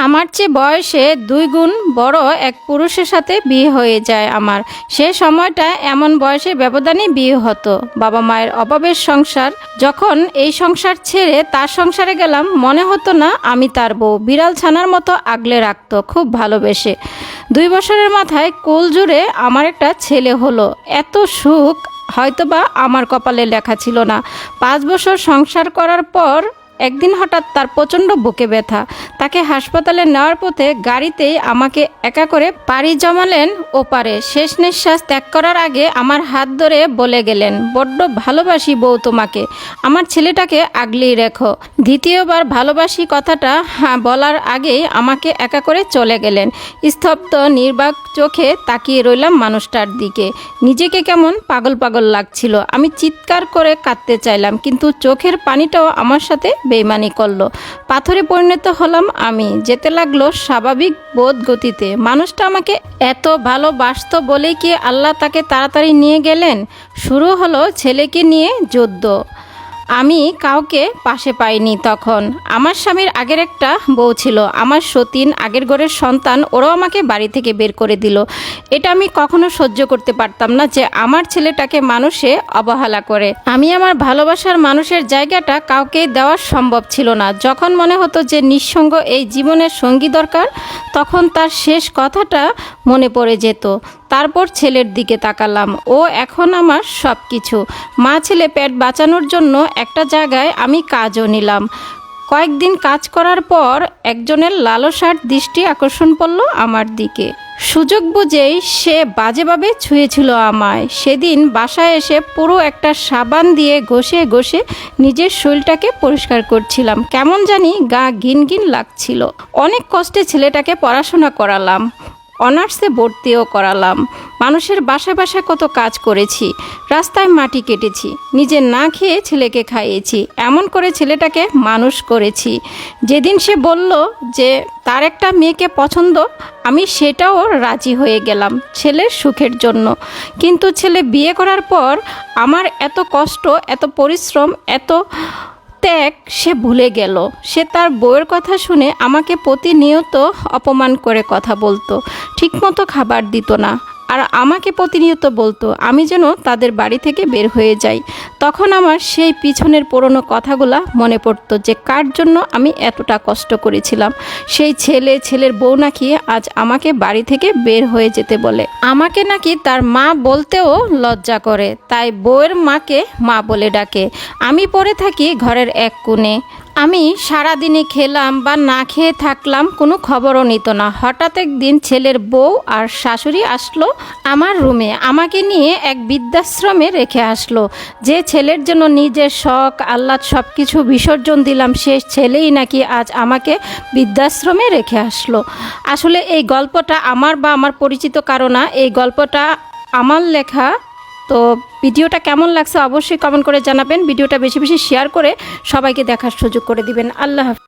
আমার চেয়ে বয়সে 2 গুণ বড় এক পুরুষের সাথে বিয়ে হয়ে যায় আমার। সে সময়টা এমন বয়সের ব্যবধানে বিয়ে হতো। বাবা মায়ের অভাবের সংসার, যখন এই সংসার ছেড়ে তার সংসারে গেলাম মনে হতো না আমি তার বউ। বিড়াল ছানার মতো আগলে রাখতো খুব ভালোবেসে। 2 বছরের মাথায় কোল জুড়ে আমার একটা ছেলে হলো। এত সুখ হয়তোবা আমার কপালে লেখা ছিল না। 5 বছর সংসার করার পর একদিন হঠাৎ তার প্রচণ্ড বুকে ব্যথা। তাকে হাসপাতালে নেওয়ার পথে গাড়িতেই আমাকে একা করে পাড়ি জমালেন ওপারে। শেষ নিঃশ্বাস ত্যাগ করার আগে আমার হাত ধরে বলে গেলেন, বড্ড ভালোবাসি বউ তোমাকে, আমার ছেলেটাকে আগলেই রেখো। দ্বিতীয়বার ভালোবাসি কথাটা বলার আগেই আমাকে একা করে চলে গেলেন। স্তব্ধ নির্বাক চোখে তাকিয়ে রইলাম মানুষটার দিকে। নিজেকে কেমন পাগল পাগল লাগছিল। আমি চিৎকার করে কাঁদতে চাইলাম, কিন্তু চোখের পানিটাও আমার সাথে বেইমানি করলো। পাথরে পরিণত হলাম আমি। যেতে লাগলো স্বাভাবিক বোধ গতিতে। মানুষটা আমাকে এত ভালোবাসতো বলেই কি আল্লাহ তাকে তাড়াতাড়ি নিয়ে গেলেন? শুরু হলো ছেলেকে নিয়ে যুদ্ধ। আমি কাউকে পাশে পাইনি তখন। আমার স্বামীর আগের একটা বউ ছিল, আমার সতীন, আগের ঘরের সন্তান, ওরাও আমাকে বাড়ি থেকে বের করে দিল। এটা আমি কখনো সহ্য করতে পারতাম না যে আমার ছেলেটাকে মানুষে অবহেলা করে। আমি আমার ভালোবাসার মানুষের জায়গাটা কাউকে দেওয়া সম্ভব ছিল না। যখন মনে হতো যে নিঃসঙ্গ এই জীবনের সঙ্গী দরকার, তখন তার শেষ কথাটা মনে পড়ে যেত। তারপর ছেলের দিকে তাকালাম। ও এখন আমার সব কিছু। মা ছেলে পেট বাঁচানোর জন্য একটা জায়গায় আমি কাজও নিলাম। কয়েকদিন কাজ করার পর একজনের লালসার দৃষ্টি আকর্ষণ পড়ল আমার দিকে। সুযোগ বুঝেই সে বাজেভাবে ছুঁয়েছিল আমায়। সেদিন বাসায় এসে পুরো একটা সাবান দিয়ে ঘষে ঘষে নিজের শরীরটাকে পরিষ্কার করছিলাম। কেমন জানি গা ঘিন ঘিন লাগছিল। অনেক কষ্টে ছেলেটাকে পড়াশোনা করালাম, অনার্সে ভর্তিও করালাম। মানুষের বাসায় বাসায় কত কাজ করেছি, রাস্তায় মাটি কেটেছি, নিজে না খেয়ে ছেলেকে খাইয়েছি, এমন করে ছেলেটাকে মানুষ করেছি। যেদিন সে বলল যে তার একটা মেয়েকে পছন্দ, আমি সেটাও রাজি হয়ে গেলাম ছেলের সুখের জন্য। কিন্তু ছেলে বিয়ে করার পর আমার এত কষ্ট, এত পরিশ্রম, এত ত্যাগ সে ভুলে গেল। সে তার বউয়ের কথা শুনে আমাকে প্রতিনিয়ত অপমান করে কথা বলতো, ঠিকমতো খাবার দিত না, আর আমাকে প্রতিনিয়ত বলতো আমি যেন তাদের বাড়ি থেকে বের হয়ে যাই। তখন আমার সেই পিছনের পুরনো কথাগুলা মনে পড়তো যে কার জন্য আমি এতটা কষ্ট করেছিলাম। সেই ছেলের বউ নাকি আজ আমাকে বাড়ি থেকে বের হয়ে যেতে বলে। আমাকে নাকি তার মা বলতেও লজ্জা করে, তাই বউয়ের মাকে মা বলে ডাকে। আমি পড়ে থাকি ঘরের এক কোণে। আমি সারাদিনে খেলাম বা না খেয়ে থাকলাম, কোনো খবরও নিত না। হঠাৎ একদিন ছেলের বউ আর শাশুড়ি আসলো আমার রুমে। আমাকে নিয়ে এক বৃদ্ধাশ্রমে রেখে আসলো। যে ছেলের জন্য নিজের শখ আহ্লাদ সব কিছু বিসর্জন দিলাম, সে ছেলেই নাকি আজ আমাকে বৃদ্ধাশ্রমে রেখে আসলো। আসলে এই গল্পটা আমার বা আমার পরিচিত কারো না, এই গল্পটা আমার লেখা। তো ভিডিওটা কেমন লাগছে অবশ্যই কমেন্ট করে জানাবেন। ভিডিওটা বেশি বেশি শেয়ার করে সবাইকে দেখার সুযোগ করে দিবেন। আল্লাহ হাফেজ।